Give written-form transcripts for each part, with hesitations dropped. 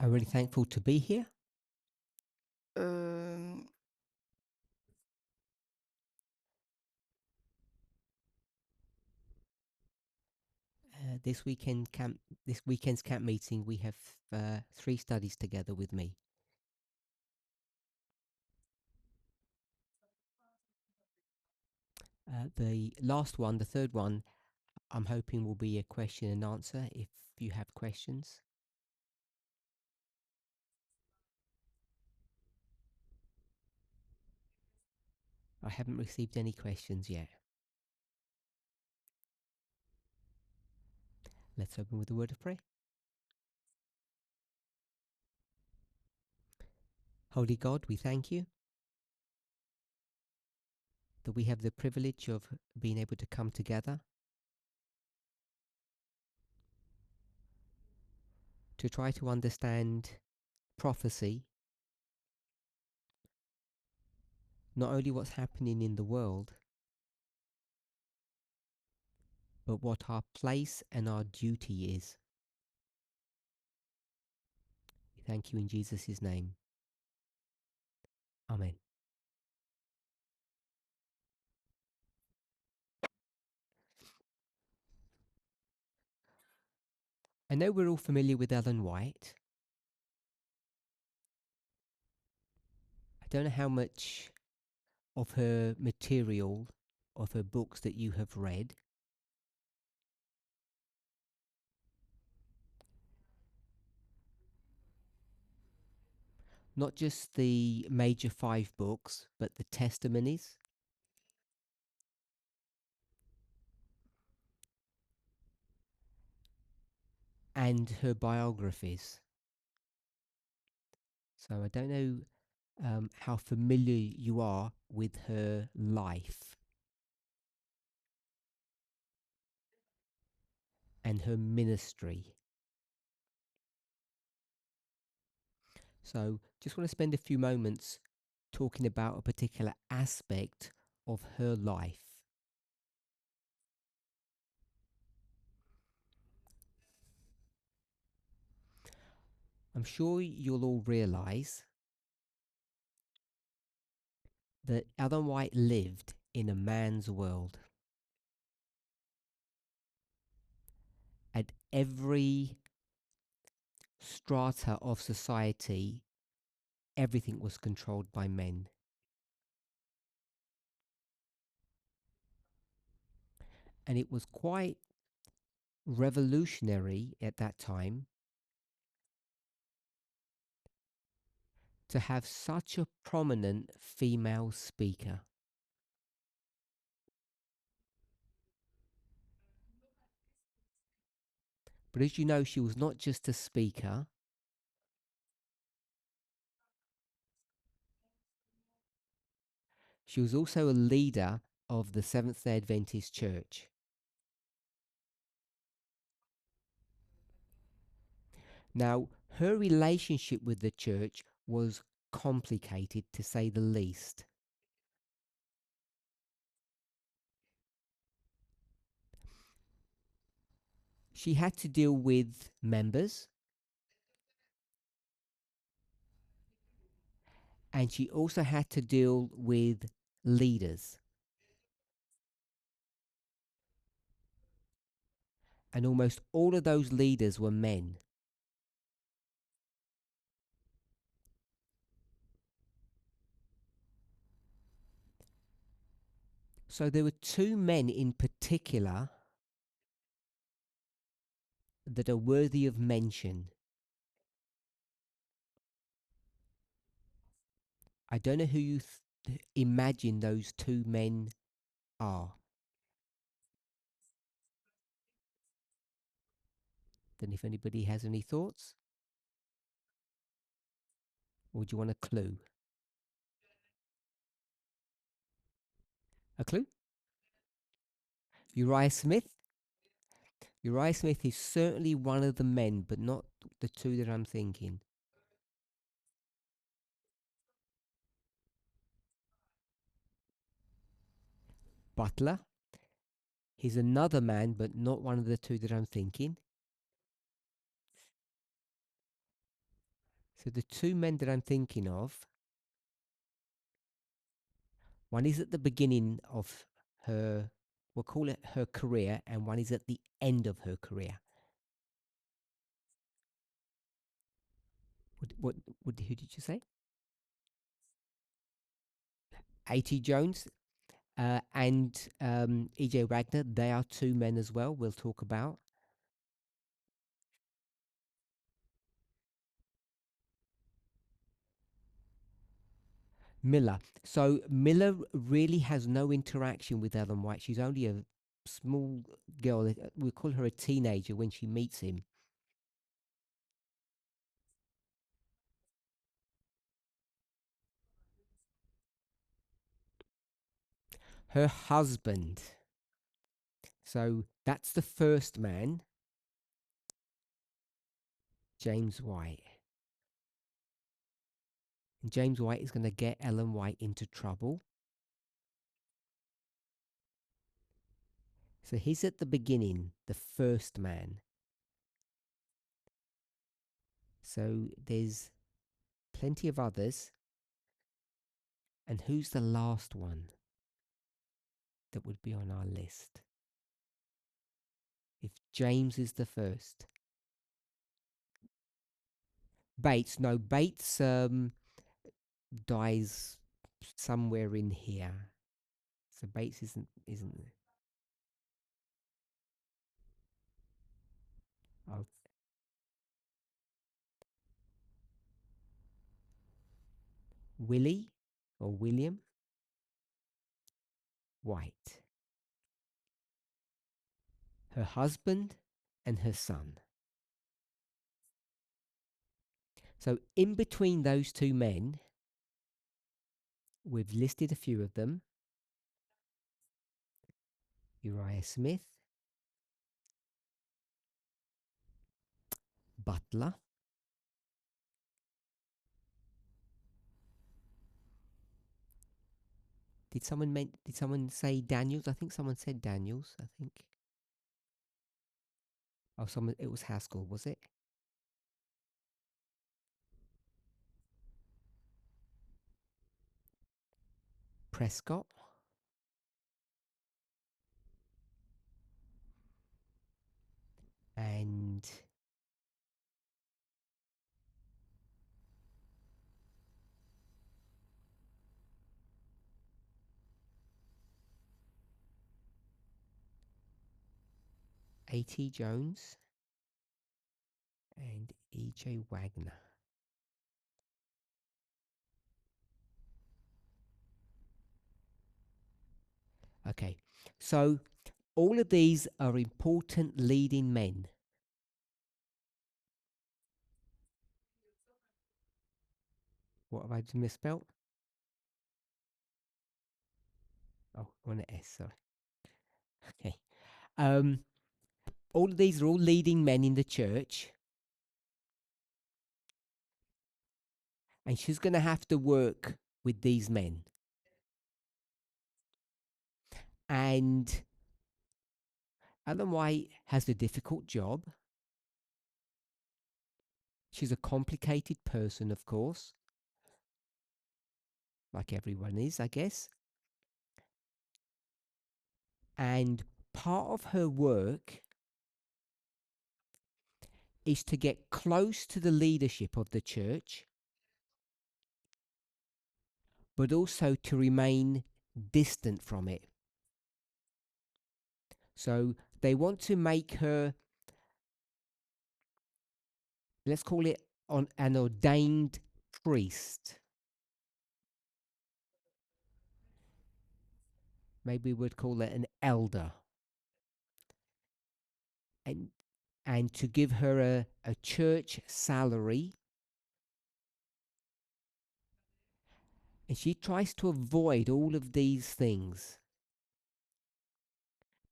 I'm really thankful to be here. Euh, This weekend's camp meeting, we have 3 studies together with me. The last one, the third one, I'm hoping will be a question and answer if you have questions. I haven't received any questions yet. Let's open with a word of prayer. Holy God, we thank you that we have the privilege of being able to come together to try to understand prophecy, not only what's happening in the world, but what our place and our duty is. We thank you in Jesus' name. Amen. I know we're all familiar with Ellen White. I don't know how much of her material, of her books that you have read. Not just the major 5 books, but the testimonies. And her biographies. So I don't know how familiar you are with her life and her ministry. So just want to spend a few moments talking about a particular aspect of her life. I'm sure you'll all realise that Ellen White lived in a man's world. At every strata of society, everything was controlled by men. And it was quite revolutionary at that time to have such a prominent female speaker. But as you know, she was not just a speaker, she was also a leader of the Seventh-day Adventist Church. Now, her relationship with the church was complicated, to say the least. She had to deal with members, and she also had to deal with leaders. And almost all of those leaders were men. So there were 2 men in particular that are worthy of mention. I don't know who you imagine those 2 men are. Then if anybody has any thoughts, or do you want a clue? A clue? Uriah Smith? Uriah Smith is certainly one of the men, but not the 2 that I'm thinking. Butler? He's another man, but not one of the 2 that I'm thinking. So the two men that I'm thinking of, one is at the beginning of her, we'll call it her career, and one is at the end of her career. Who did you say? A.T. Jones and E.J. Wagner. They are two men as well. We'll talk about Miller. So Miller really has no interaction with Ellen White. She's only a small girl. We call her a teenager when she meets him. Her husband. So that's the first man, James White. And James White is going to get Ellen White into trouble. So he's at the beginning, the first man. So there's plenty of others. And who's the last one that would be on our list? If James is the first. Bates. No, Bates dies somewhere in here. So Bates isn't. Oh, Willie or William White. Her husband and her son. So in between those two men, we've listed a few of them. Uriah Smith, Butler, did someone say Daniels? I think someone said Daniels, I think. Oh, someone, it was Haskell, was it? Prescott, and A.T. Jones and E.J. Wagner. Okay, so all of these are important leading men. What have I misspelled? Oh, on an S, sorry. Okay. All of these are all leading men in the church. And she's going to have to work with these men. And Ellen White has a difficult job. She's a complicated person, of course, like everyone is, I guess. And part of her work is to get close to the leadership of the church, but also to remain distant from it. So they want to make her, let's call it an ordained priest. Maybe we'd call it an elder. And to give her a church salary. And she tries to avoid all of these things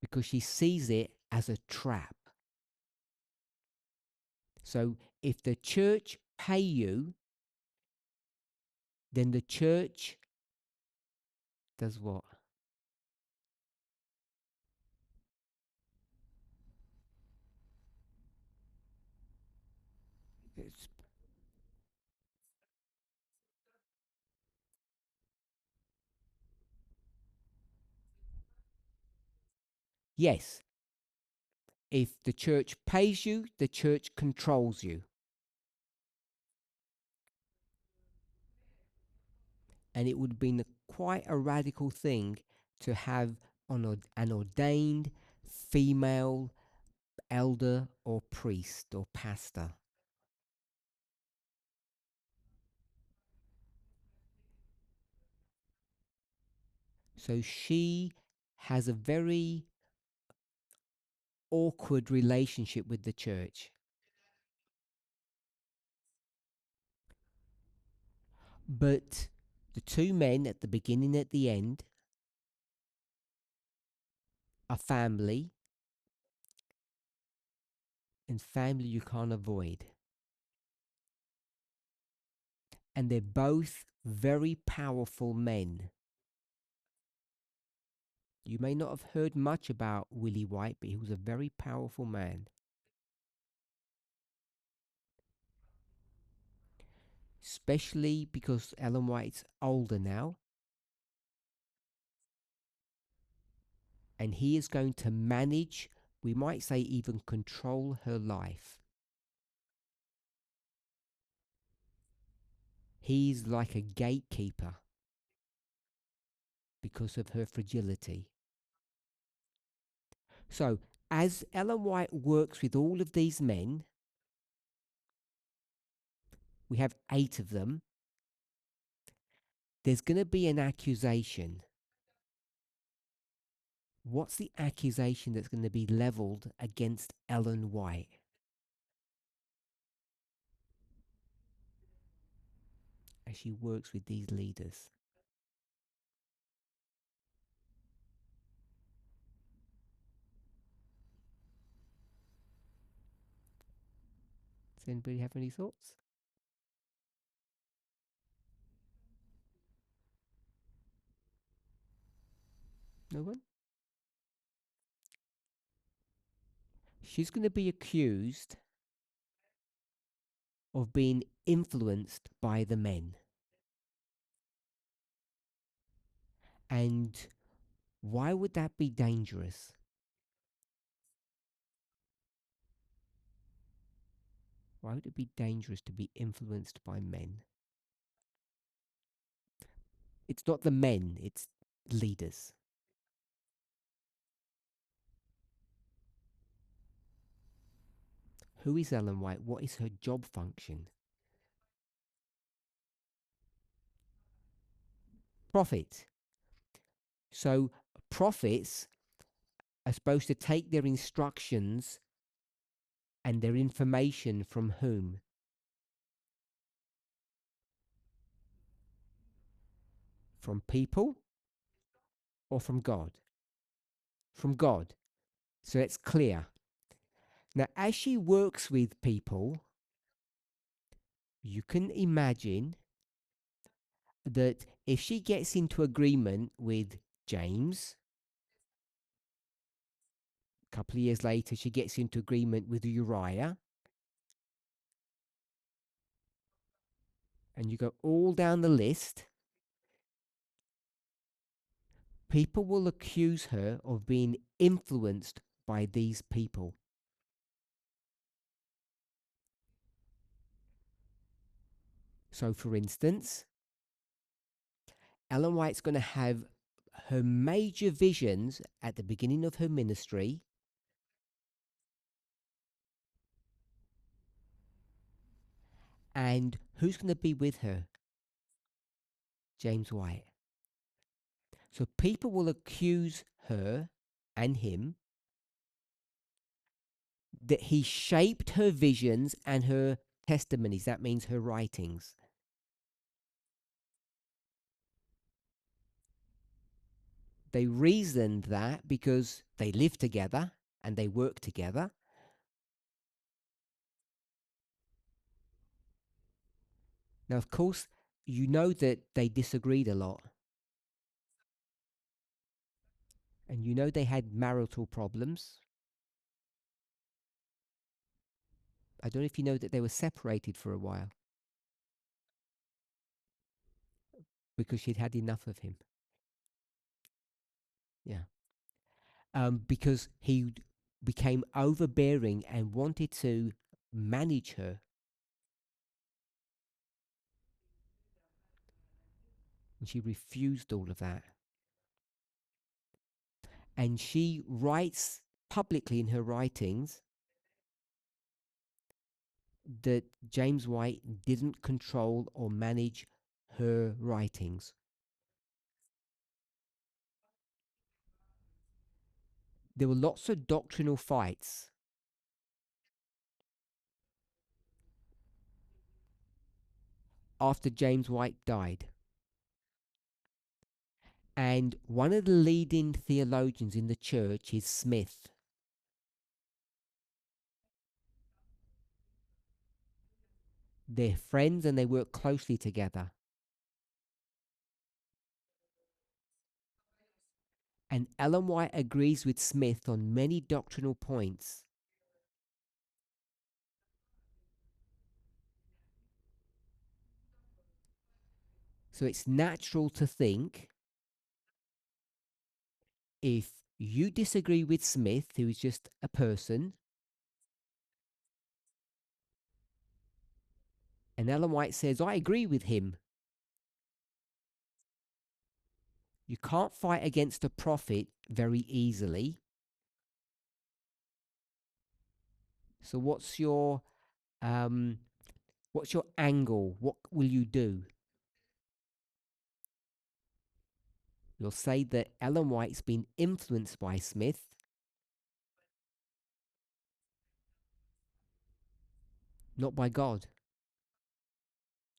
because she sees it as a trap. So if the church pay you, then the church does what? It's Yes, if the church pays you, the church controls you. And it would have been quite a radical thing to have an ordained female elder or priest or pastor. So she has a very awkward relationship with the church. But the two men at the beginning, at the end, are family, and family you can't avoid. And they're both very powerful men. You may not have heard much about Willie White, but he was a very powerful man. Especially because Ellen White's older now, and he is going to manage, we might say even control her life. He's like a gatekeeper because of her fragility. So, as Ellen White works with all of these men, we have 8 of them, there's going to be an accusation. What's the accusation that's going to be leveled against Ellen White? As she works with these leaders. Does anybody have any thoughts? No one? She's going to be accused of being influenced by the men. And why would that be dangerous? Why would it be dangerous to be influenced by men? It's not the men, it's leaders. Who is Ellen White? What is her job function? Prophet. So prophets are supposed to take their instructions and their information from whom? From people or from God? From God. So it's clear. Now, as she works with people, you can imagine that if she gets into agreement with James, a couple of years later, she gets into agreement with Uriah, and you go all down the list, people will accuse her of being influenced by these people. So, for instance, Ellen White's going to have her major visions at the beginning of her ministry. And who's going to be with her? James White. So people will accuse her and him that he shaped her visions and her testimonies. That means her writings. They reasoned that because they lived together and they worked together. Now, of course, you know that they disagreed a lot. And you know they had marital problems. I don't know if you know that they were separated for a while because she'd had enough of him. Yeah. because he became overbearing and wanted to manage her. And she refused all of that. And she writes publicly in her writings that James White didn't control or manage her writings. There were lots of doctrinal fights. After James White died. And one of the leading theologians in the church is Smith. They're friends and they work closely together. And Ellen White agrees with Smith on many doctrinal points. So it's natural to think, if you disagree with Smith, who is just a person, and Ellen White says, I agree with him. You can't fight against a prophet very easily. So what's your angle? What will you do? You'll say that Ellen White's been influenced by Smith, not by God.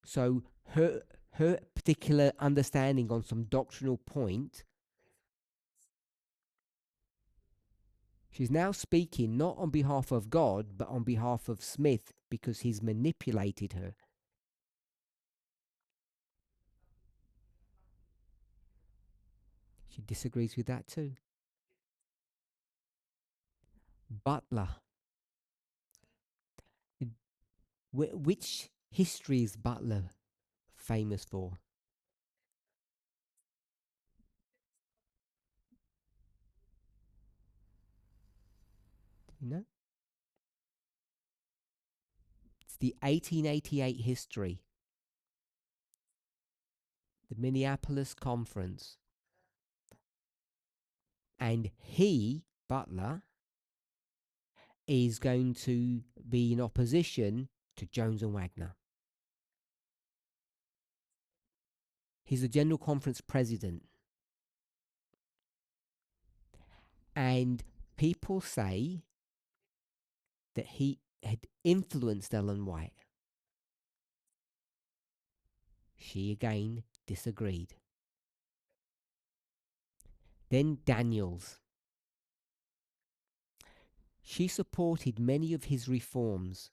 So her particular understanding on some doctrinal point, she's now speaking not on behalf of God, but on behalf of Smith, because he's manipulated her. She disagrees with that too. Butler. Which history is Butler famous for? You know? It's the 1888 history, the Minneapolis Conference. And he, Butler, is going to be in opposition to Jones and Wagner. He's the General Conference president. And people say that he had influenced Ellen White. She again disagreed. Then Daniels. She supported many of his reforms.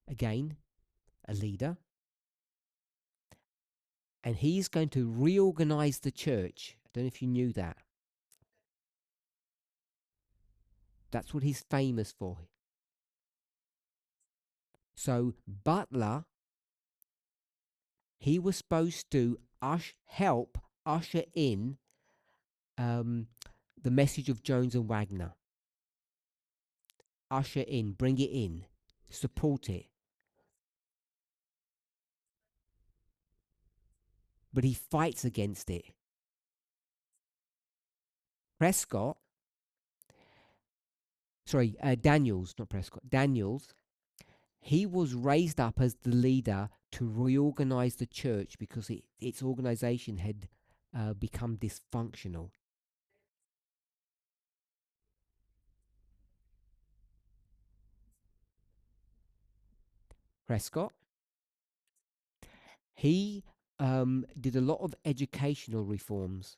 Again, a leader. And he's going to reorganize the church. I don't know if you knew that. That's what he's famous for. So Butler, he was supposed to help usher in the message of Jones and Wagner. Usher in, bring it in, support it. But he fights against it. Daniels, not Prescott, Daniels, he was raised up as the leader to reorganize the church because its organization had become dysfunctional. Prescott, he did a lot of educational reforms.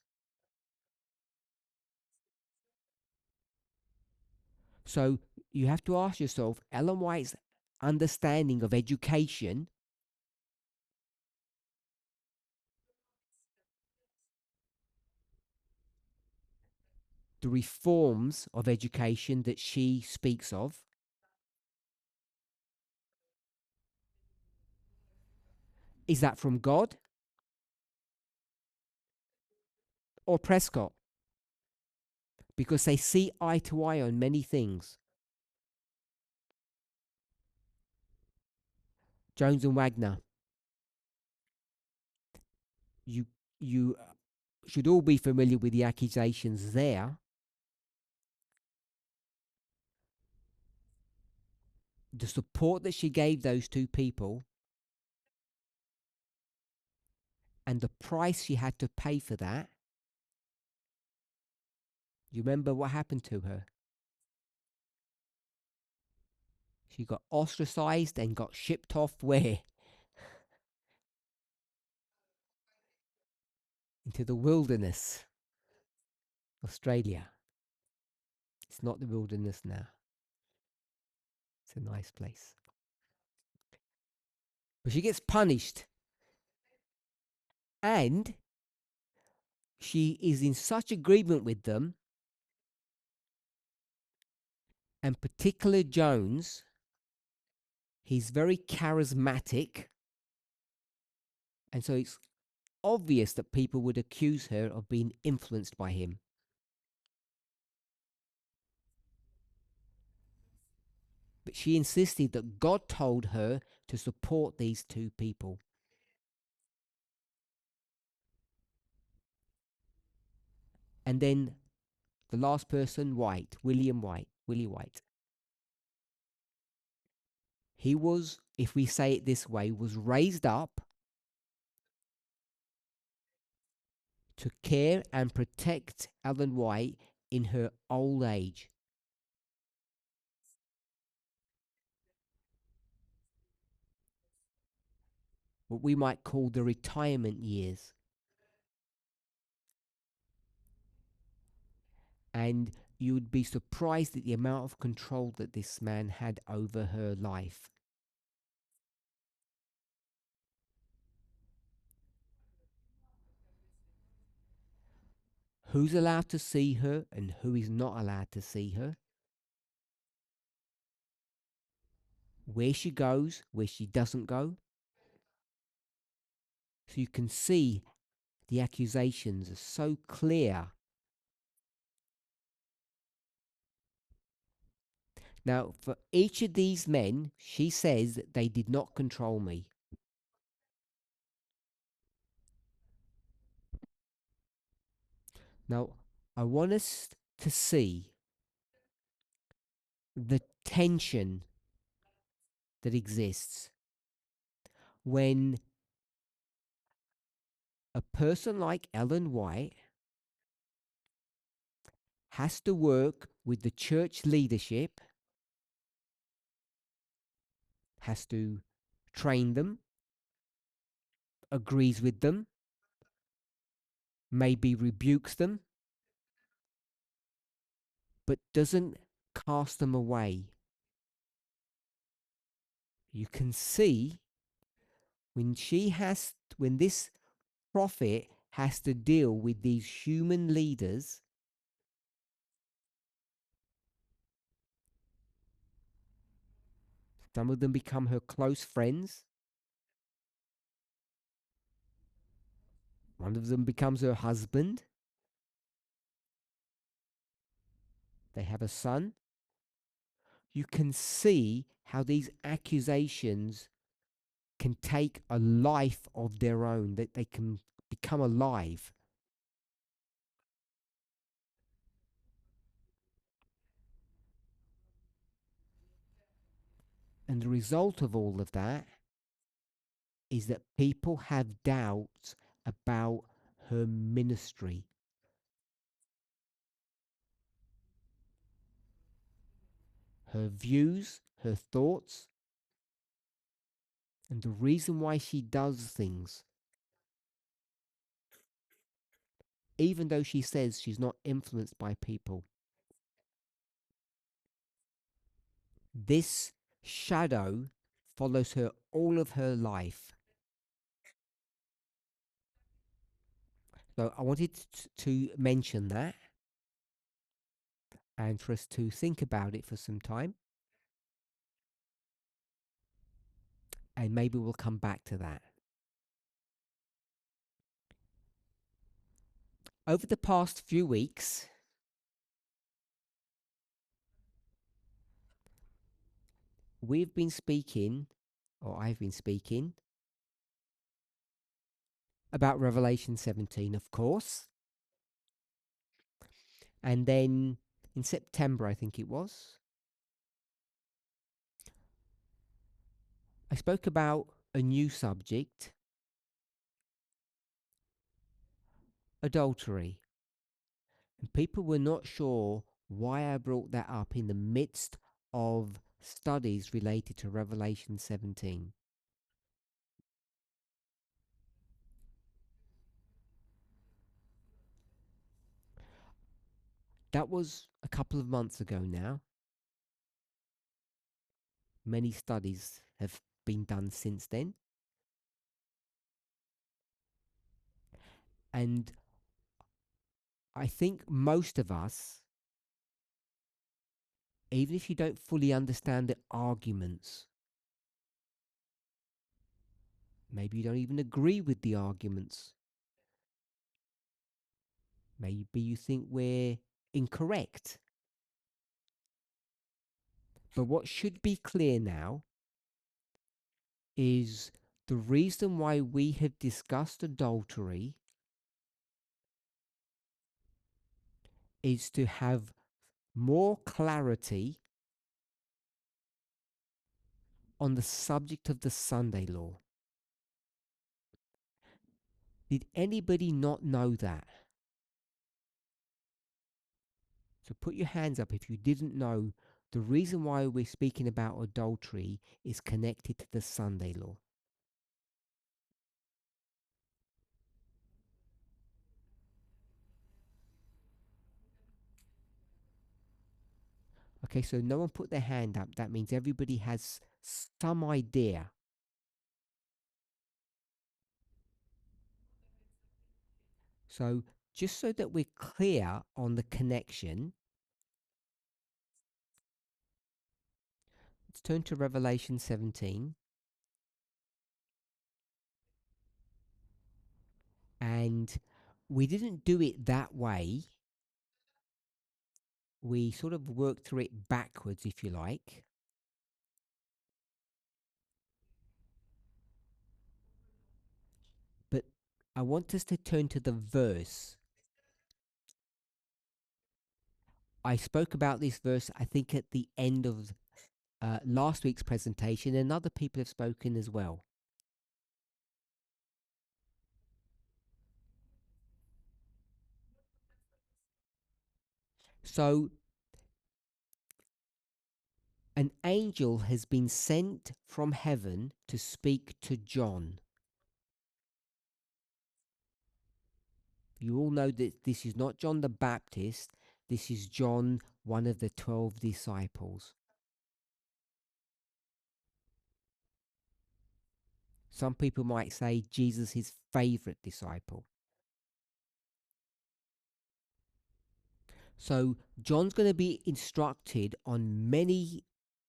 So you have to ask yourself, Ellen White's understanding of education, the reforms of education that she speaks of, is that from God or Prescott, because they see eye to eye on many things. Jones and Wagner, you you should all be familiar with the accusations there. The support that she gave those two people and the price she had to pay for that. You remember what happened to her? She got ostracized and got shipped off where? Into the wilderness. Australia. It's not the wilderness now. It's a nice place. But she gets punished. And she is in such agreement with them, and particularly Jones, he's very charismatic. And so it's obvious that people would accuse her of being influenced by him. But she insisted that God told her to support these two people. And then the last person, Willie White. He was, if we say it this way, was raised up to care and protect Ellen White in her old age. What we might call the retirement years. And you would be surprised at the amount of control that this man had over her life. Who's allowed to see her and who is not allowed to see her? Where she goes, where she doesn't go. So you can see the accusations are so clear. Now, for each of these men, she says that they did not control me. Now, I want us to see the tension that exists when a person like Ellen White has to work with the church leadership, has to train them, agrees with them, maybe rebukes them, but doesn't cast them away. You can see when this prophet has to deal with these human leaders, some of them become her close friends. One of them becomes her husband. They have a son. You can see how these accusations can take a life of their own, that they can become alive. And the result of all of that is that people have doubts about her ministry. Her views, her thoughts, and the reason why she does things. Even though she says she's not influenced by people. This shadow follows her all of her life. So I wanted to mention that and for us to think about it for some time. And maybe we'll come back to that. Over the past few weeks, we've been speaking, or I've been speaking, about Revelation 17, of course. And then in September, I think it was, I spoke about a new subject, adultery. And people were not sure why I brought that up in the midst of studies related to Revelation 17. That was a couple of months ago now. Many studies have been done since then. And I think most of us, even if you don't fully understand the arguments, maybe you don't even agree with the arguments, maybe you think we're incorrect. But what should be clear now is the reason why we have discussed adultery is to have more clarity on the subject of the Sunday law. Did anybody not know that? So put your hands up if you didn't know the reason why we're speaking about adultery is connected to the Sunday law. Okay, so no one put their hand up. That means everybody has some idea. So just so that we're clear on the connection, let's turn to Revelation 17. And we didn't do it that way. We sort of worked through it backwards, if you like. But I want us to turn to the verse. I spoke about this verse, I think, at the end of last week's presentation, and other people have spoken as well. So, an angel has been sent from heaven to speak to John. You all know that this is not John the Baptist, this is John, one of the 12 disciples. Some people might say Jesus, his favorite disciple. So John's going to be instructed on many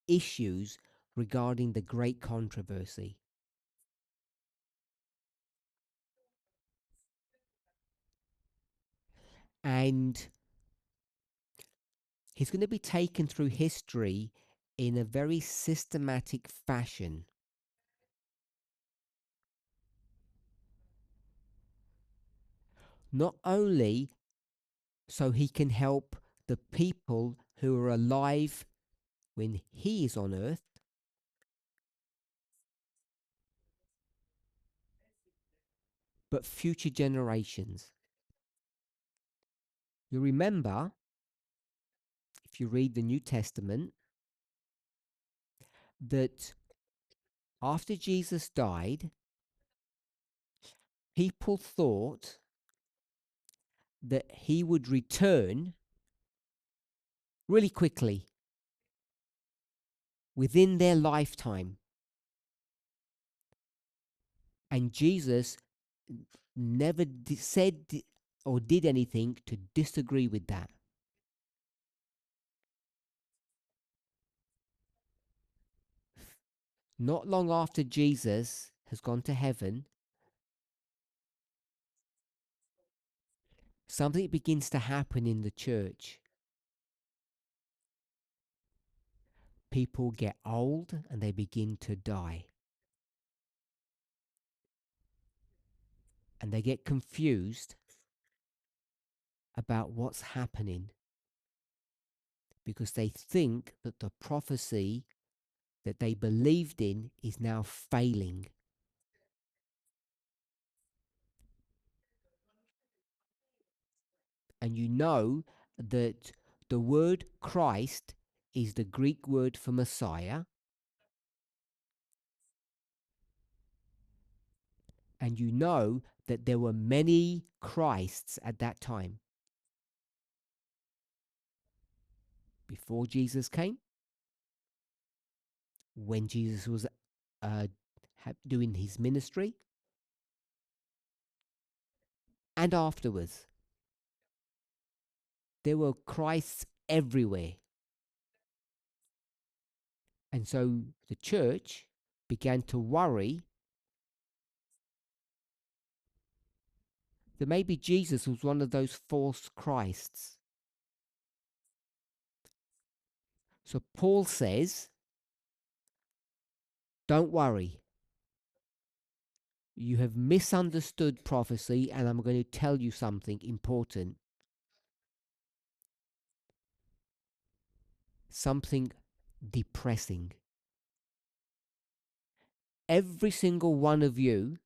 issues regarding the great controversy. And he's going to be taken through history in a very systematic fashion. Not only so he can help the people who are alive when he is on earth, but future generations. You remember, if you read the New Testament, that after Jesus died, people thought that he would return really quickly within their lifetime. And Jesus never said or did anything to disagree with that. Not long after Jesus has gone to heaven, something begins to happen in the church. People get old and they begin to die. And they get confused about what's happening because they think that the prophecy that they believed in is now failing. And you know that the word Christ is the Greek word for Messiah. And you know that there were many Christs at that time. Before Jesus came, when Jesus was doing his ministry, and afterwards. There were Christs everywhere. And so the church began to worry that maybe Jesus was one of those false Christs. So Paul says, don't worry. You have misunderstood prophecy, and I'm going to tell you something important. Something depressing. Every single one of you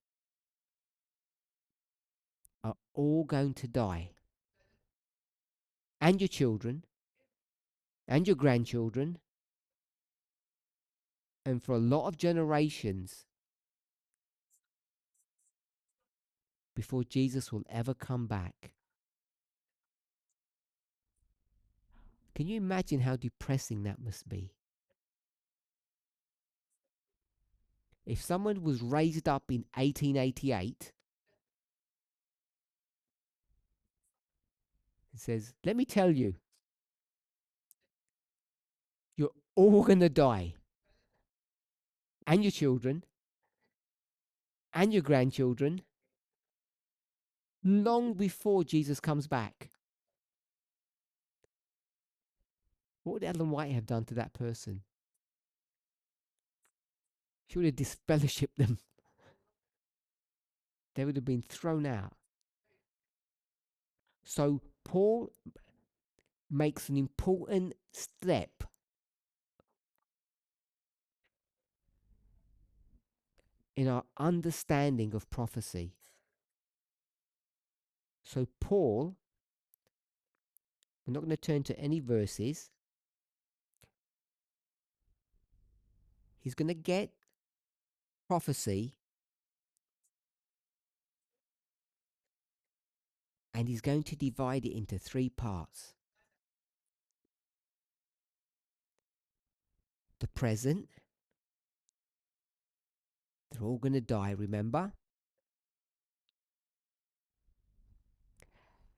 are all going to die. And your children, and your grandchildren, and for a lot of generations before Jesus will ever come back. Can you imagine how depressing that must be? If someone was raised up in 1888 and says, let me tell you, you're all going to die, and your children, and your grandchildren, long before Jesus comes back. What would Ellen White have done to that person? She would have disfellowshipped them. They would have been thrown out. So Paul makes an important step in our understanding of prophecy. So Paul, we're not going to turn to any verses. He's going to get prophecy and he's going to divide it into 3 parts. The present, they're all going to die, remember?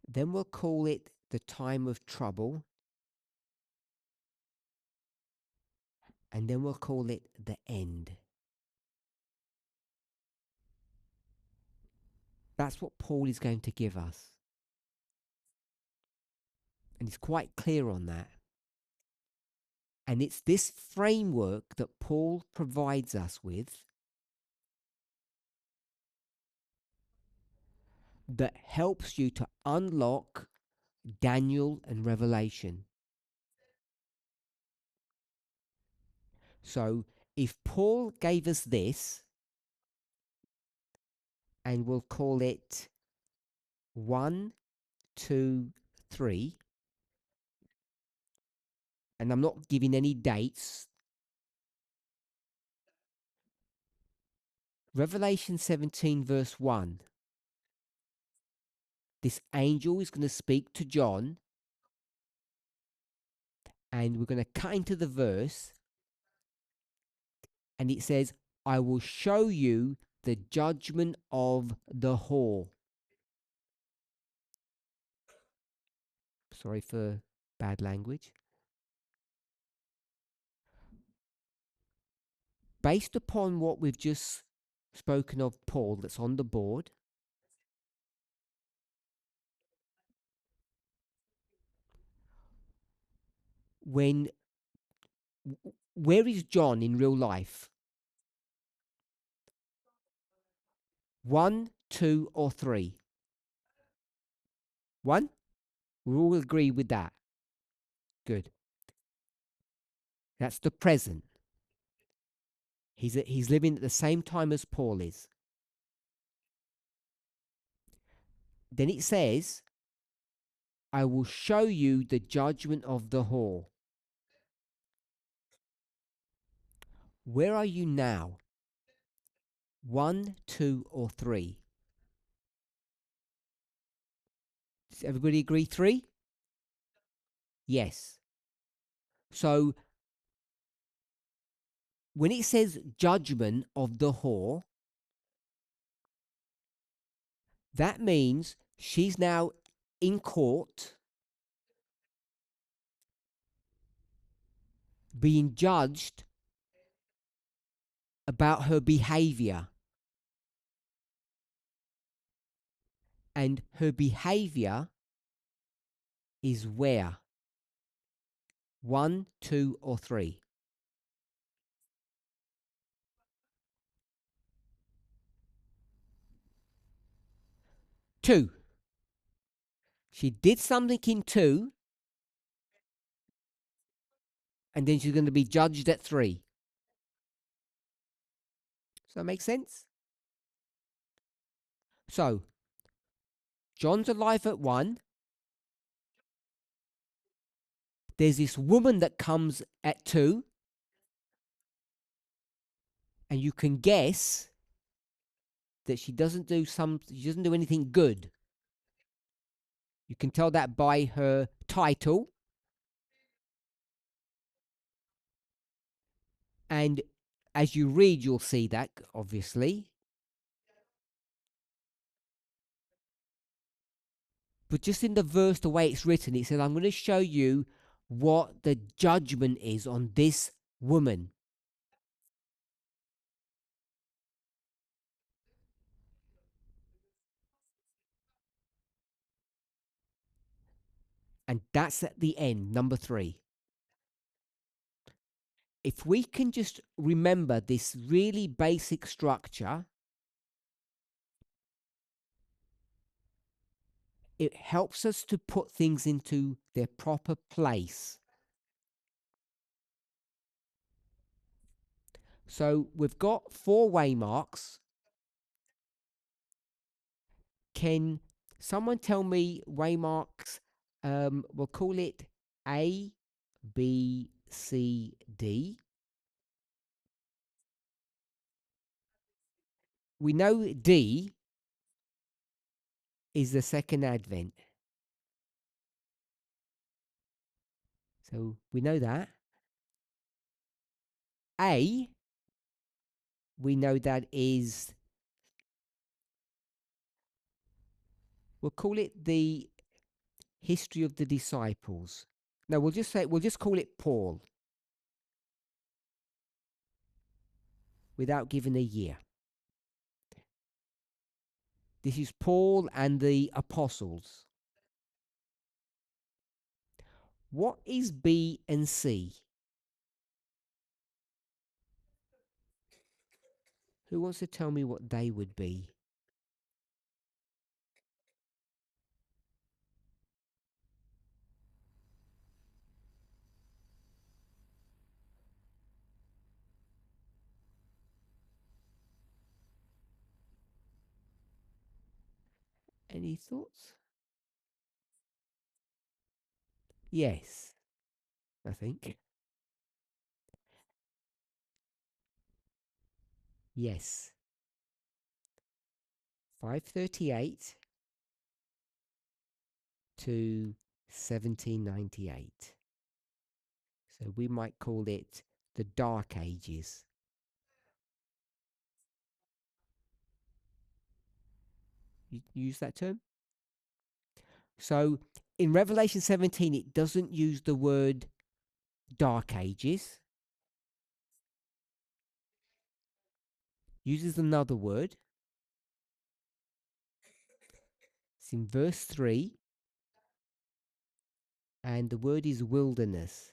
Then we'll call it the time of trouble. And then we'll call it the end. That's what Paul is going to give us. And he's quite clear on that. And it's this framework that Paul provides us with that helps you to unlock Daniel and Revelation. So if Paul gave us this, and we'll call it 1, 2, 3, and I'm not giving any dates. Revelation 17 verse 1. This angel is going to speak to John, and we're going to cut into the verse, and it says, I will show you the judgment of the whore. Sorry for bad language. Based upon what we've just spoken of, Paul, that's on the board, when where is John in real life? 1, 2, or 3? 1? We all agree with that. Good. That's the present. He's living at the same time as Paul is. Then it says, I will show you the judgment of the whore. Where are you now? 1, 2, or 3? Does everybody agree 3? Yes. So when it says judgment of the whore, that means she's now in court being judged about her behavior. And her behavior is where? 1, 2, or 3? 2. She did something in 2, and then she's going to be judged at 3. Does that make sense? So, John's alive at 1. There's this woman that comes at 2. And you can guess that she doesn't do anything good. You can tell that by her title. And as you read, you'll see that, obviously. But just in the verse, the way it's written, it says, I'm going to show you what the judgment is on this woman. And that's at the end, number 3. If we can just remember this really basic structure, it helps us to put things into their proper place. So we've got 4 waymarks. Can someone tell me waymarks? We'll call it A, B, C, D. We know D is the second advent. So we know that. A, we know that is, we'll call it the history of the disciples. No, we'll just call it Paul without giving a year. This is Paul and the apostles. What is B and C? Who wants to tell me what they would be? Any thoughts? Yes, I think. Yes. 538 to 1798. So we might call it the Dark Ages. You use that term? So in Revelation 17, it doesn't use the word Dark Ages. Uses another word. It's in verse 3. And the word is wilderness.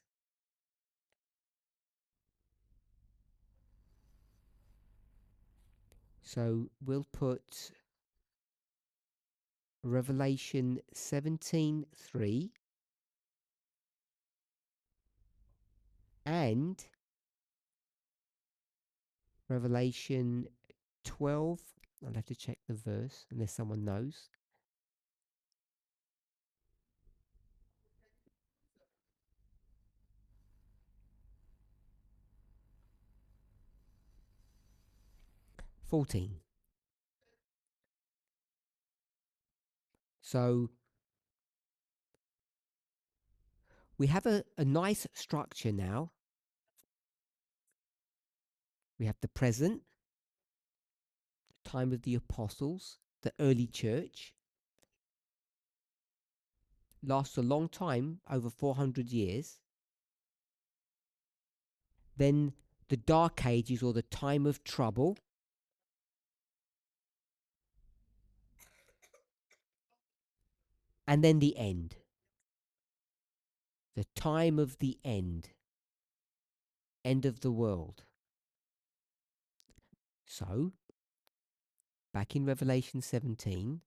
So we'll put Revelation 17:3 and Revelation 12. I'll have to check the verse unless someone knows. $14. So we have a nice structure now. We have the present, time of the apostles, the early church, lasts a long time, over 400 years. Then the Dark Ages, or the time of trouble. And then the end. The time of the end. End of the world. So, back in Revelation 17,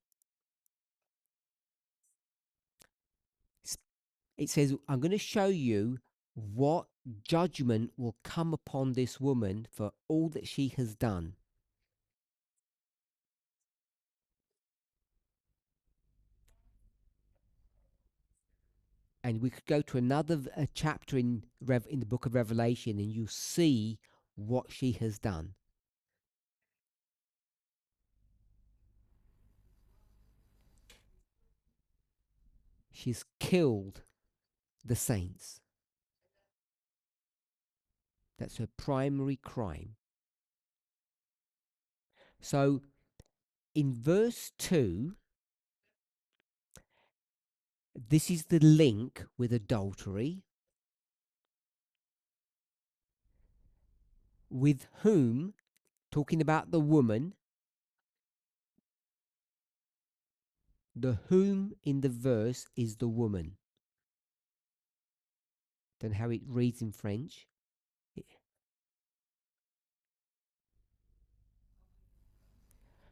it says, I'm going to show you what judgment will come upon this woman for all that she has done. And we could go to another chapter in the book of Revelation, and you see what she has done. She's killed the saints. That's her primary crime. So in verse 2, this is the link with adultery. With whom, talking about the woman, the whom in the verse is the woman. Don't know how it reads in French.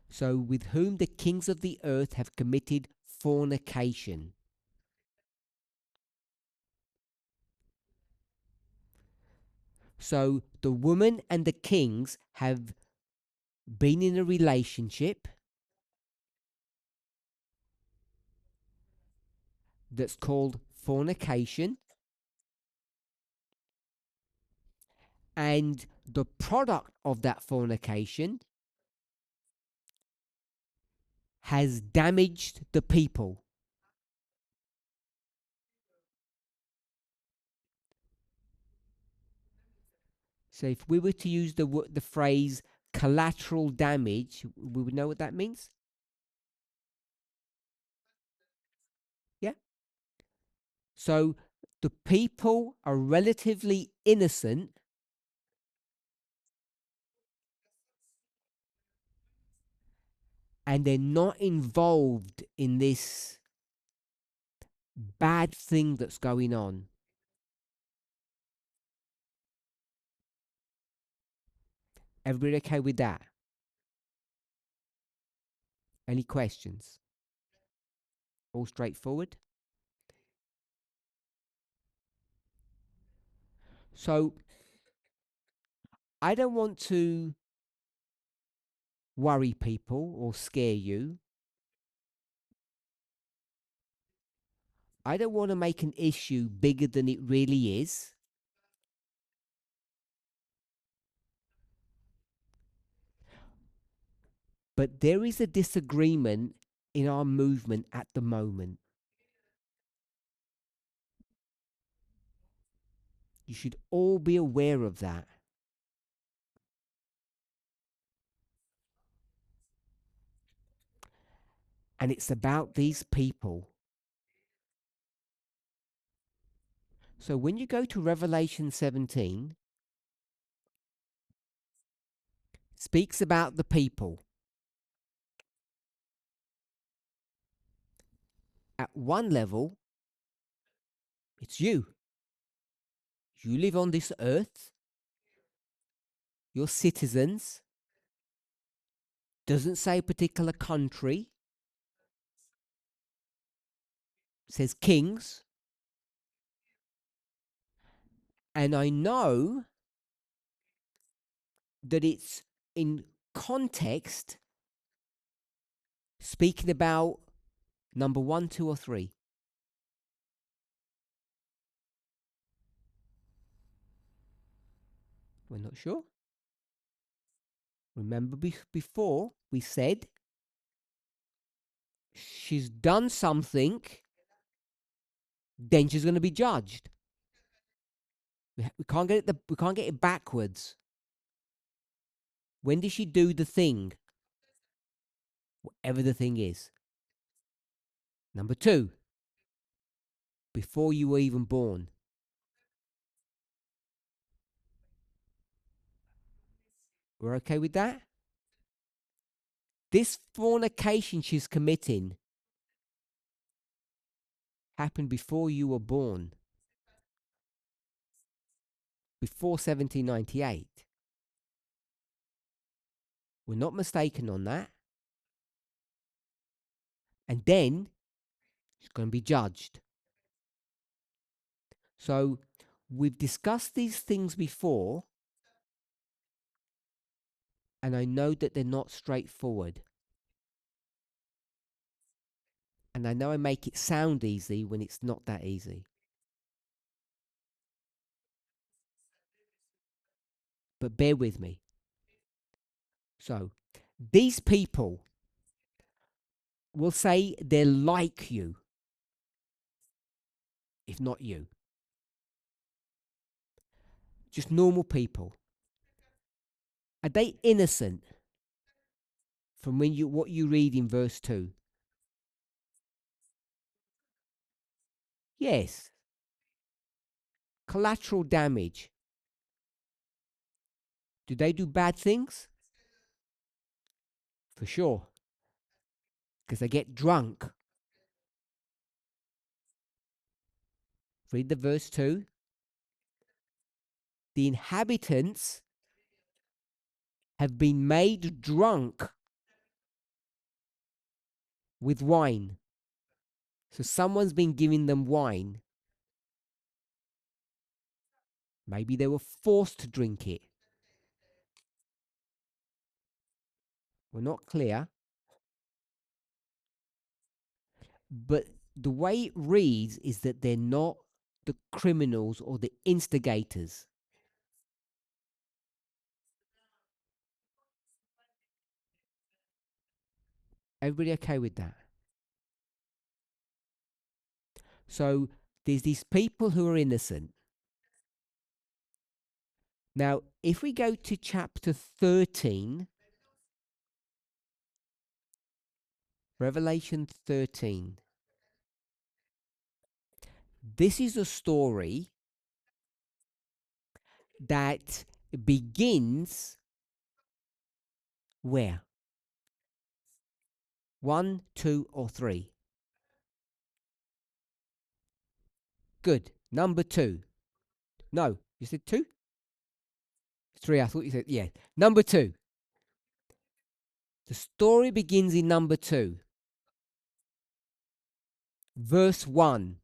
So, with whom the kings of the earth have committed fornication. So, the woman and the kings have been in a relationship that's called fornication. And the product of that fornication has damaged the people. So if we were to use the phrase collateral damage, we would know what that means? Yeah. So the people are relatively innocent, and they're not involved in this bad thing that's going on. Everybody okay with that? Any questions? All straightforward? So I don't want to worry people or scare you. I don't want to make an issue bigger than it really is. But there is a disagreement in our movement at the moment. You should all be aware of that. And it's about these people. So when you go to Revelation 17, it speaks about the people. At one level, it's you. You live on this earth. You're citizens. Doesn't say a particular country. It says kings. And I know that it's in context speaking about number 1, 2, or 3. We're not sure. Remember before we said she's done something, then she's going to be judged. We can't get it backwards. When did she do the thing? Whatever the thing is. Number 2, before you were even born. We're okay with that? This fornication she's committing happened before you were born. Before 1798. We're not mistaken on that. And then she's going to be judged. So we've discussed these things before, and I know that they're not straightforward. And I know I make it sound easy when it's not that easy. But bear with me. So these people will say they're like you, if not you. Just normal people. Are they innocent from what you read in verse 2? Yes. Collateral damage. Do they do bad things? For sure. Because they get drunk. Read the verse 2. The inhabitants have been made drunk with wine. So someone's been giving them wine. Maybe they were forced to drink it. We're not clear. But the way it reads is that they're not the criminals or the instigators. Everybody okay with that? So there's these people who are innocent. Now, if we go to chapter 13, Revelation 13, this is a story that begins where? 1, 2, or 3? Good. Number 2. No, you said 2? 3, I thought you said, yeah. Number 2. The story begins in number 2. Verse 1.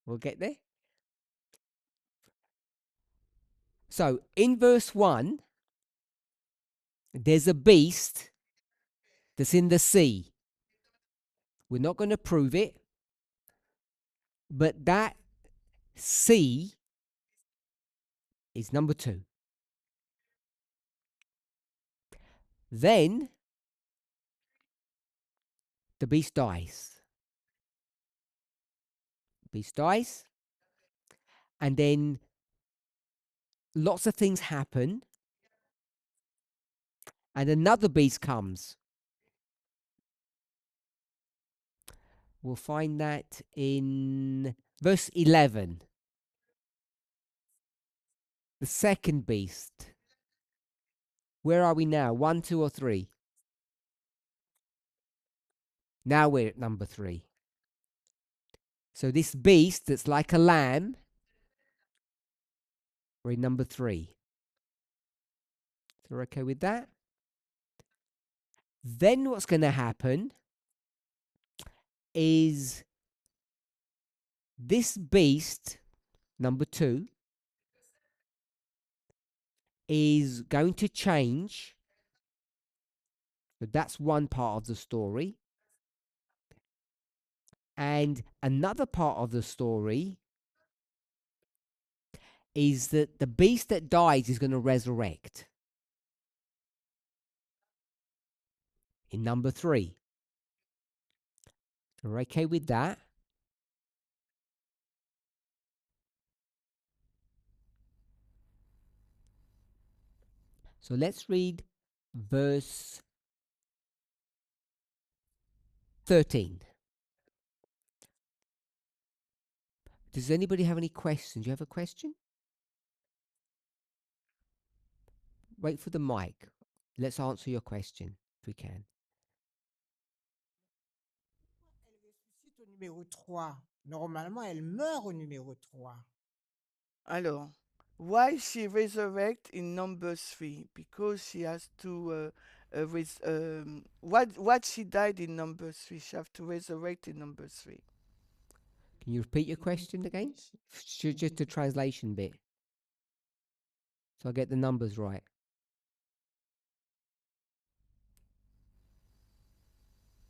We'll get there. So, in verse 1, there's a beast that's in the sea. We're not going to prove it, but that sea is number 2. Then the beast dies. Beast dies. And then lots of things happen. And another beast comes. We'll find that in verse 11. The second beast. Where are we now? 1, 2, or 3? Now we're at number 3. So this beast that's like a lamb, we're in number 3. You're okay with that? Then what's going to happen is this beast, number 2, is going to change. So that's one part of the story. And another part of the story is that the beast that dies is going to resurrect in number 3. You're okay with that? So let's read verse 13. Does anybody have any questions? Do you have a question? Wait for the mic. Let's answer your question if we can. Elle ressuscite au numéro 3. Normalement, elle meurt au numéro 3. Alors, why she resurrect in number 3? Because she has to what she died in number 3, she have to resurrect in number 3. Can you repeat your question again? Just the translation bit. So I get the numbers right.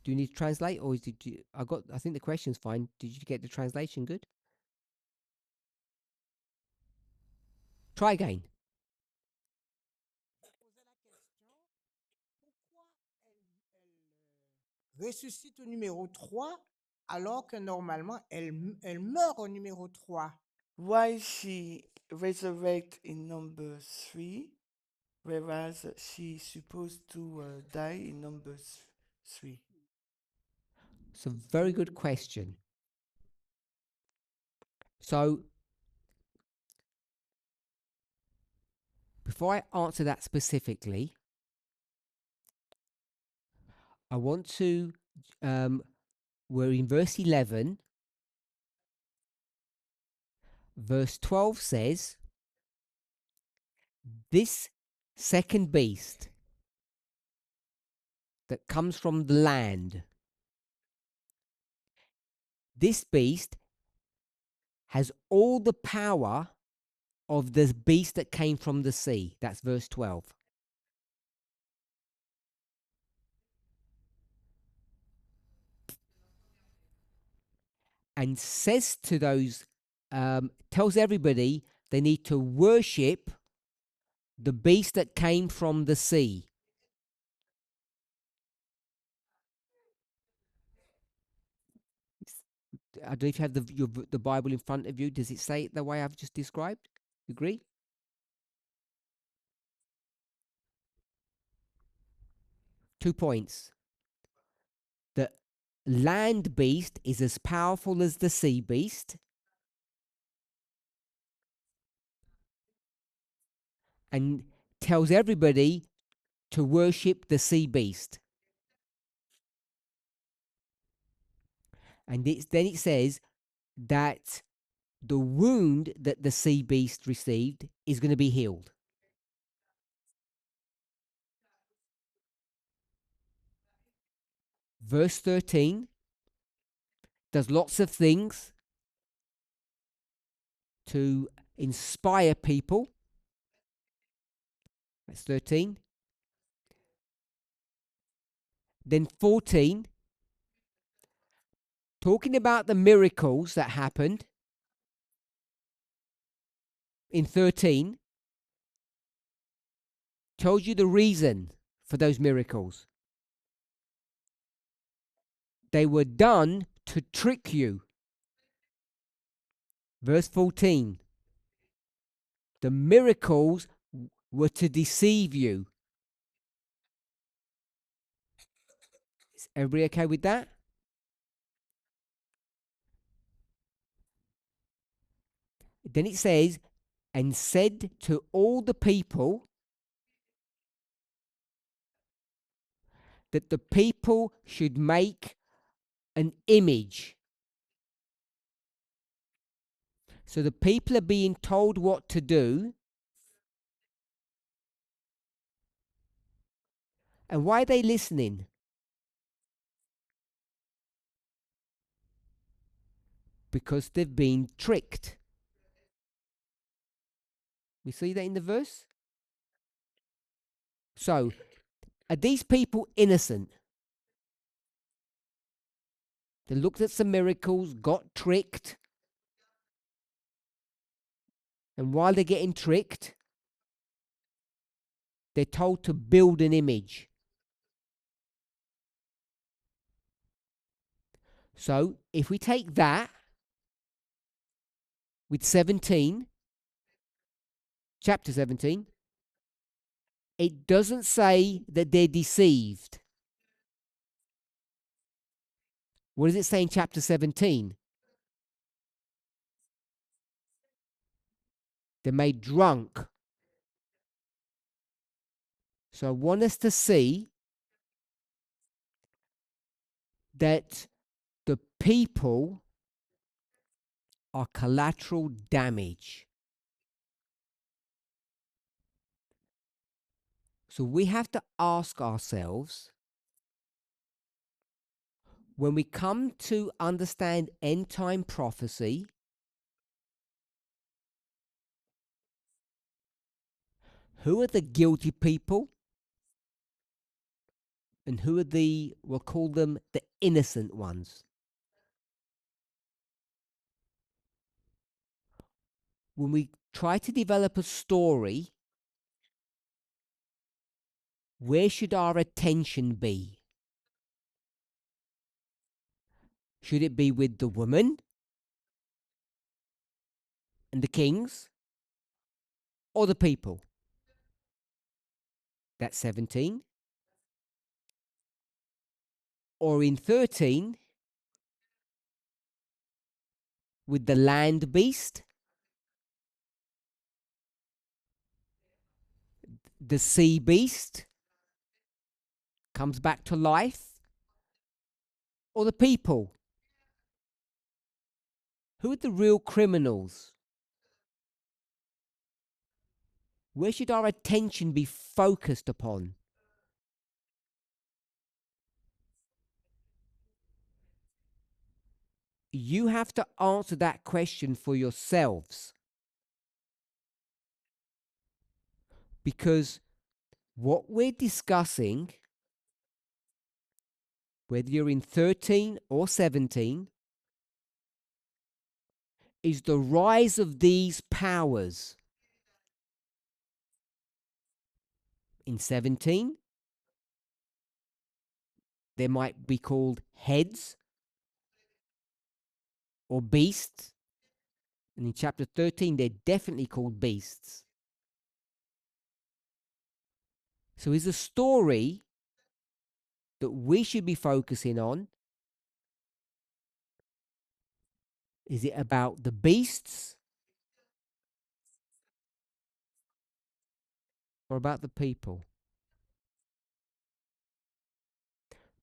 Do you need to translate, or did you? I think the question's fine. Did you get the translation good? Try again. Posais la question, pourquoi elle ressuscite au numéro 3 alors que normalement, elle meurt au numéro 3? Why she resurrect in number 3, whereas she supposed to die in number 3? It's a very good question. So, before I answer that specifically, I want to. We're in verse 11. Verse 12 says, "This second beast that comes from the land, this beast has all the power of the beast that came from the sea." That's verse 12. And says to those, tells everybody they need to worship the beast that came from the sea. I don't know if you have the Bible in front of you. Does it say it the way I've just described? You agree? Two points. The land beast is as powerful as the sea beast, and tells everybody to worship the sea beast. And then it says that the wound that the sea beast received is going to be healed. Verse 13 does lots of things to inspire people. That's 13. Then 14, talking about the miracles that happened in 13, tells you the reason for those miracles. They were done to trick you. Verse 14, the miracles were to deceive you. Is everybody okay with that? Then it says, and said to all the people that the people should make an image. So the people are being told what to do, And why are they listening? Because they've been tricked. We see that in the verse? So, are these people innocent? They looked at some miracles, got tricked, and while they're getting tricked, they're told to build an image. So, if we take that with 17, chapter 17, it doesn't say that they're deceived. What does it say in chapter 17? They're made drunk. So I want us to see that the people are collateral damage. So we have to ask ourselves, when we come to understand end time prophecy, who are the guilty people and who are we'll call them the innocent ones? When we try to develop a story, where should our attention be? Should it be with the woman and the kings or the people? That's 17. Or in 13, with the land beast, the sea beast comes back to life, or the people? Who are the real criminals? Where should our attention be focused upon? You have to answer that question for yourselves. Because what we're discussing, whether you're in 13 or 17, is the rise of these powers. In 17, they might be called heads or beasts. And in chapter 13, they're definitely called beasts. So is the story that we should be focusing on, is it about the beasts or about the people?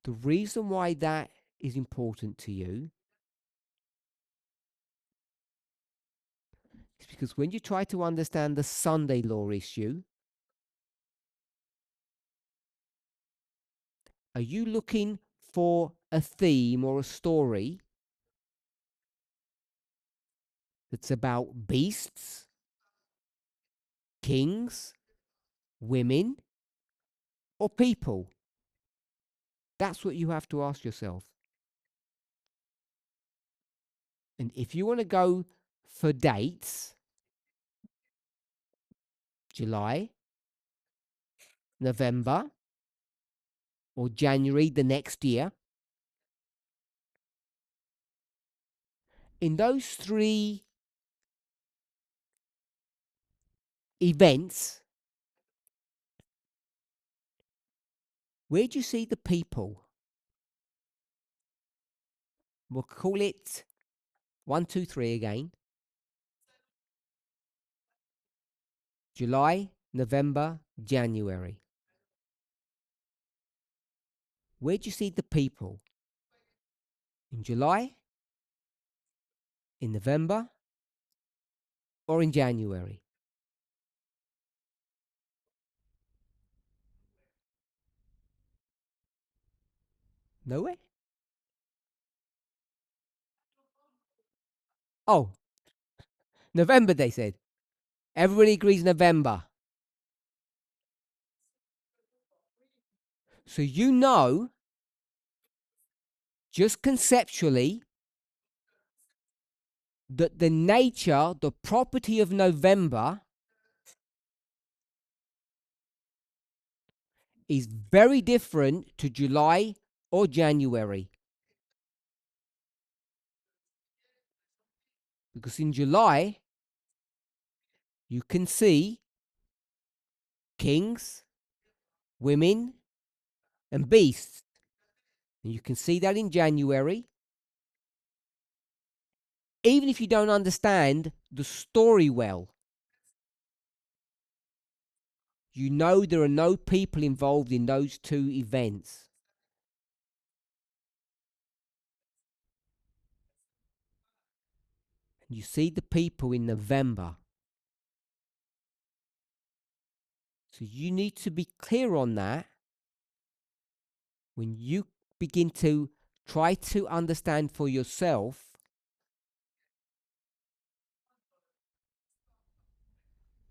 The reason why that is important to you is because when you try to understand the Sunday law issue, are you looking for a theme or a story that's about beasts, kings, women, or people? That's what you have to ask yourself. And if you want to go for dates, July, November, or January the next year, in those three events, where do you see the people? We'll call it 1, 2, 3 again. July, November, January. Where do you see the people? In July, in November, or in January? Nowhere? Oh, November, they said. Everybody agrees November. So you know, just conceptually, that the nature, the property of November is very different to July or January. Because in July, you can see kings, women, and beasts. And you can see that in January. Even if you don't understand the story well, you know there are no people involved in those two events. You see the people in November. So you need to be clear on that when you begin to try to understand for yourself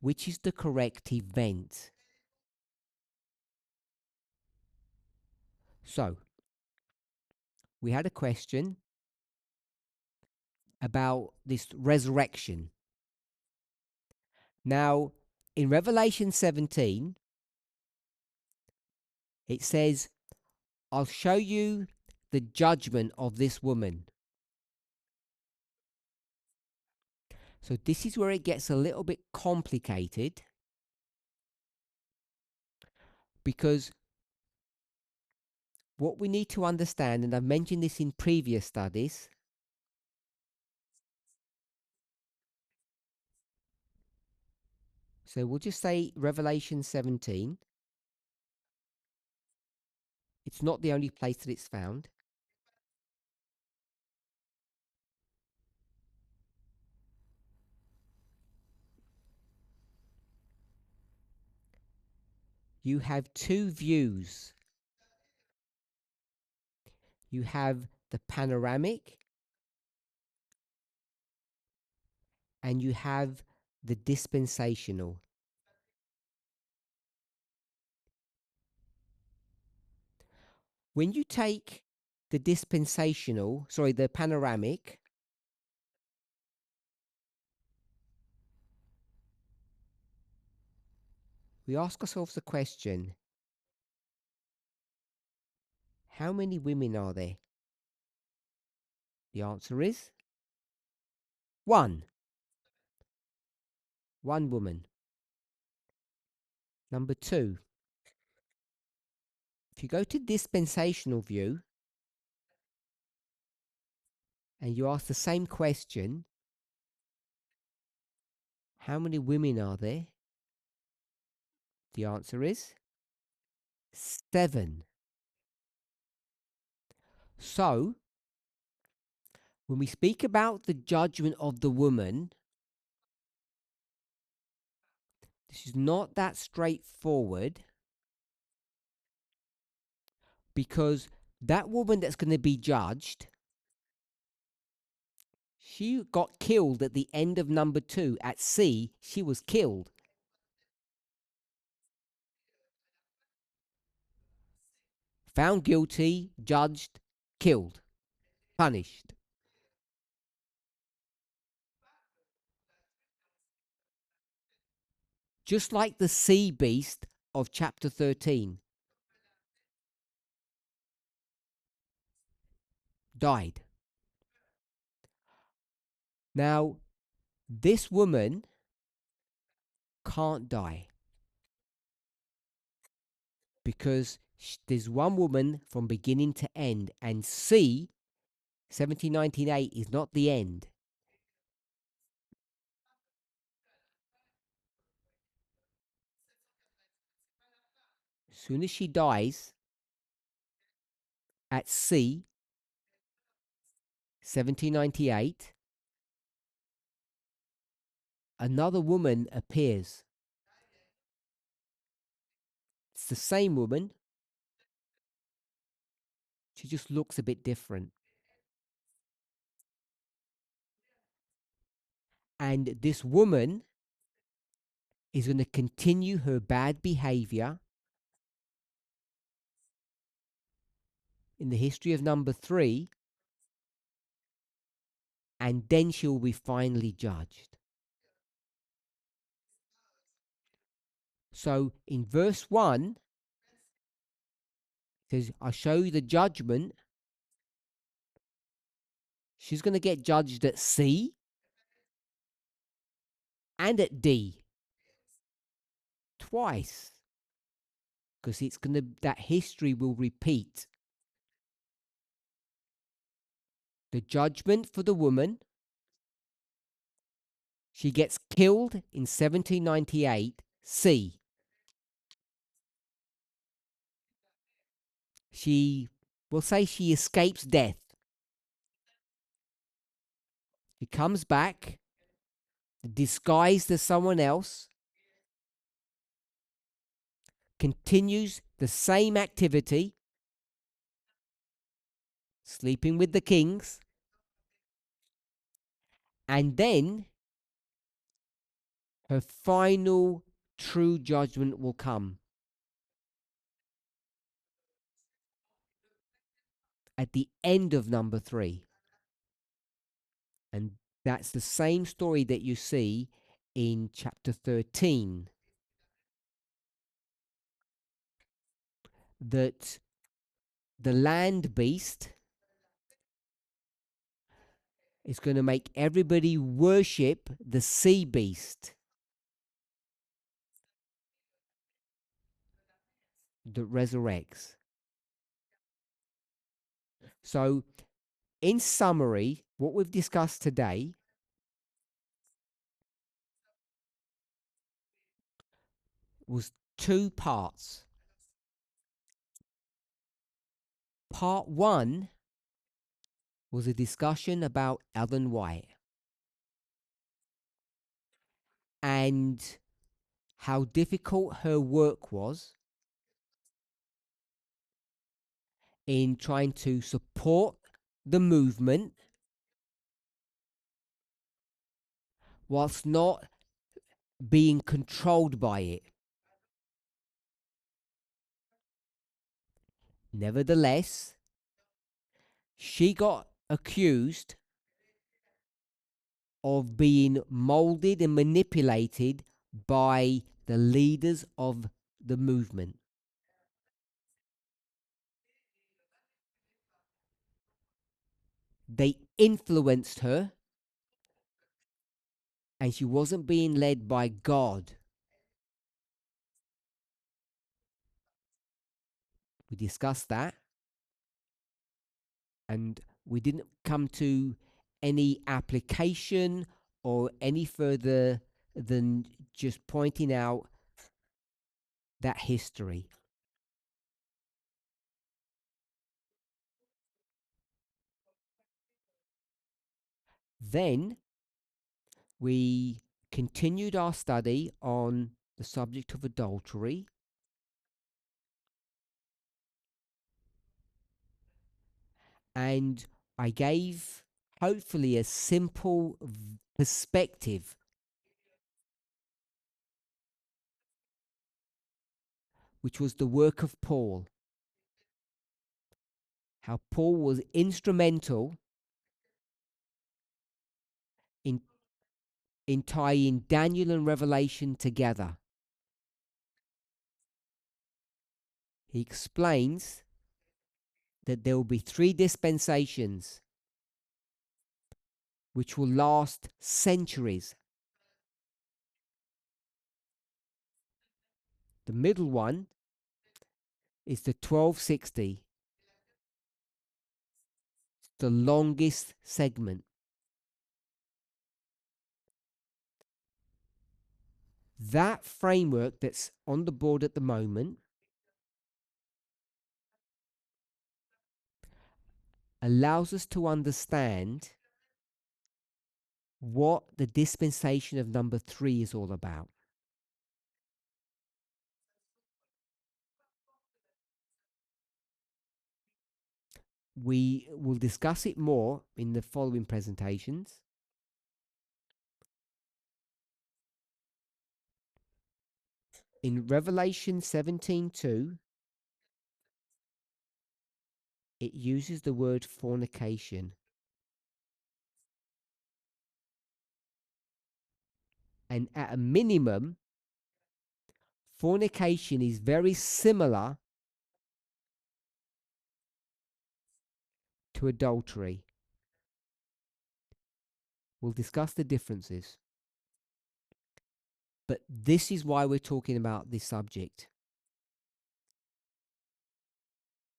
which is the correct event. So, we had a question about this resurrection. Now, in Revelation 17, it says, I'll show you the judgment of this woman. So this is where it gets a little bit complicated, because what we need to understand, and I've mentioned this in previous studies, so we'll just say Revelation 17. It's not the only place that it's found. You have two views. You have the panoramic and you have the dispensational. When you take the the panoramic, we ask ourselves the question, how many women are there? The answer is one. One woman. Number two, if you go to dispensational view and you ask the same question, how many women are there? The answer is 7. So, when we speak about the judgment of the woman, this is not that straightforward, because that woman that's going to be judged, she got killed at the end of number 2. At sea, she was killed. Found guilty, judged, killed, punished. Just like the sea beast of chapter 13. Died. Now, this woman can't die, because there's one woman from beginning to end, and C, 1798, is not the end. As soon as she dies at C, 1798, another woman appears. It's the same woman, She just looks a bit different. And this woman is going to continue her bad behavior in the history of number 3, and then she will be finally judged. So in verse 1, it says, I'll show you the judgment. She's going to get judged at C and at D twice, because it's going to, that history will repeat. The judgment for the woman, she gets killed in 1798, C. We'll say she escapes death. She comes back, disguised as someone else, continues the same activity, sleeping with the kings, and then her final true judgment will come at the end of number 3. And that's the same story that you see in chapter 13. That the land beast is going to make everybody worship the sea beast that resurrects. So, in summary, what we've discussed today was 2 parts. Part 1 was a discussion about Ellen White and how difficult her work was in trying to support the movement whilst not being controlled by it. Nevertheless, she got accused of being molded and manipulated by the leaders of the movement. They influenced her, and she wasn't being led by God. We discussed that, and we didn't come to any application or any further than just pointing out that history. Then we continued our study on the subject of adultery, and I gave hopefully a simple perspective which was the work of Paul. How Paul was instrumental in tying Daniel and Revelation together. He explains that there will be 3 dispensations which will last centuries. The middle one is the 1260, the longest segment. That framework that's on the board at the moment allows us to understand what the dispensation of number 3 is all about. We will discuss it more in the following presentations. In Revelation 17:2, it uses the word fornication. And at a minimum, fornication is very similar to adultery. We'll discuss the differences. But this is why we're talking about this subject.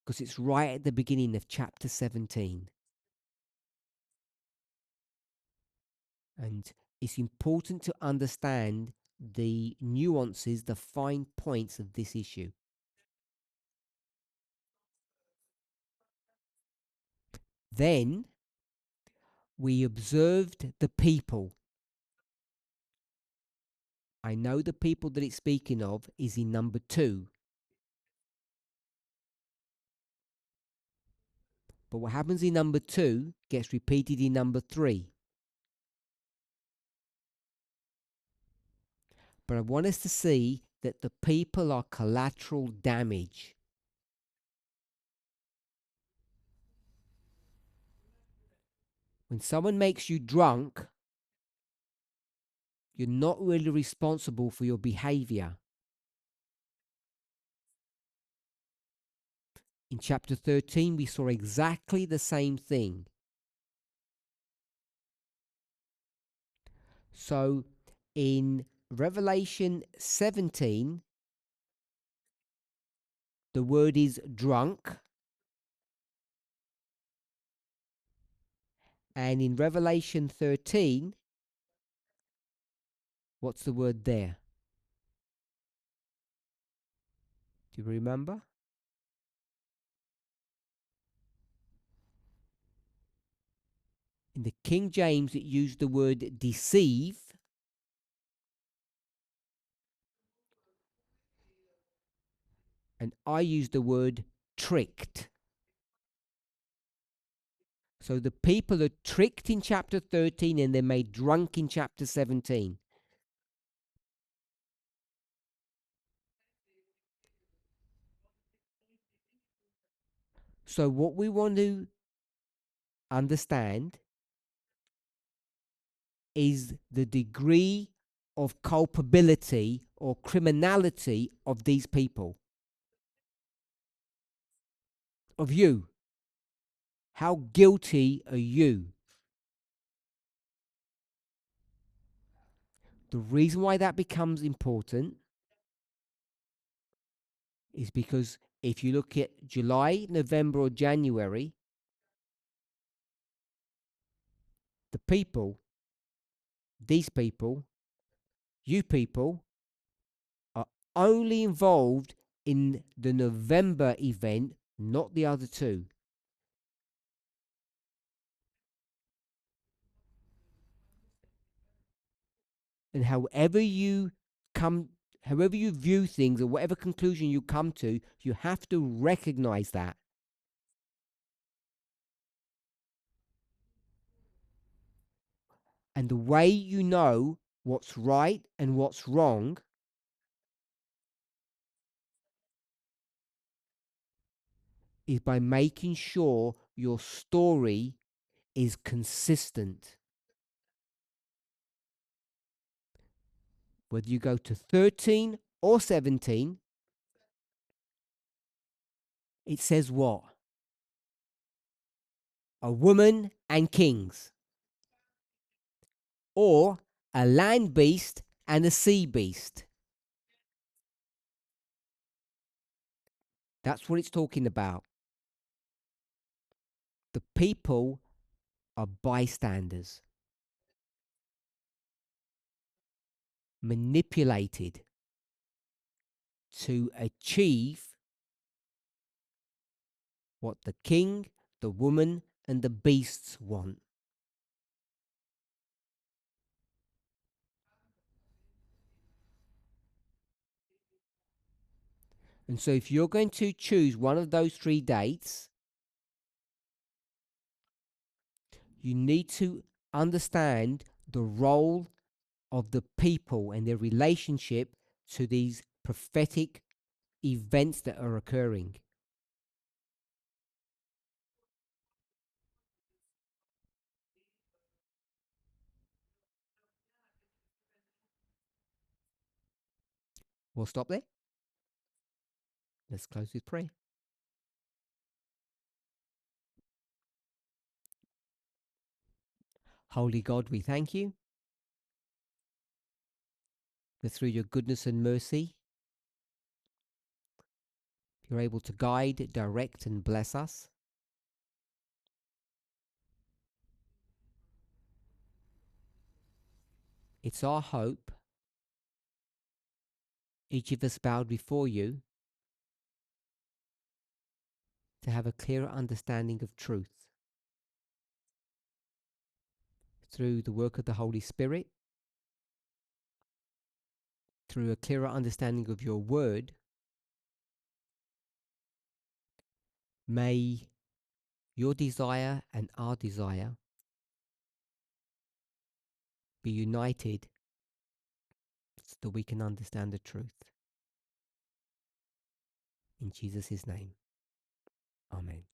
Because it's right at the beginning of chapter 17. And it's important to understand the nuances, the fine points of this issue. Then we observed the people. I know the people that it's speaking of is in number 2. But what happens in number 2 gets repeated in number 3. But I want us to see that the people are collateral damage. When someone makes you drunk, you're not really responsible for your behavior. In chapter 13, we saw exactly the same thing. So in Revelation 17, the word is drunk. And in Revelation 13, what's the word there? Do you remember? In the King James, it used the word deceive. And I use the word tricked. So the people are tricked in chapter 13 and they're made drunk in chapter 17. So what we want to understand is the degree of culpability or criminality of these people. Of you. How guilty are you? The reason why that becomes important is because if you look at July, November, or January, the people, these people, you people, are only involved in the November event, not the other two. And however you view things or whatever conclusion you come to, you have to recognize that. And the way you know what's right and what's wrong is by making sure your story is consistent. Whether you go to 13 or 17, it says what? A woman and kings. Or a land beast and a sea beast. That's what it's talking about. The people are bystanders. Manipulated to achieve what the king, the woman, and the beasts want. And so if you're going to choose one of those 3 dates, You need to understand the role of the people and their relationship to these prophetic events that are occurring. We'll stop there. Let's close with prayer. Holy God, we thank you that through your goodness and mercy, you're able to guide, direct, and bless us. It's our hope, each of us bowed before you, to have a clearer understanding of truth through the work of the Holy Spirit, through a clearer understanding of your word. May your desire and our desire be united so that we can understand the truth. In Jesus' name, amen.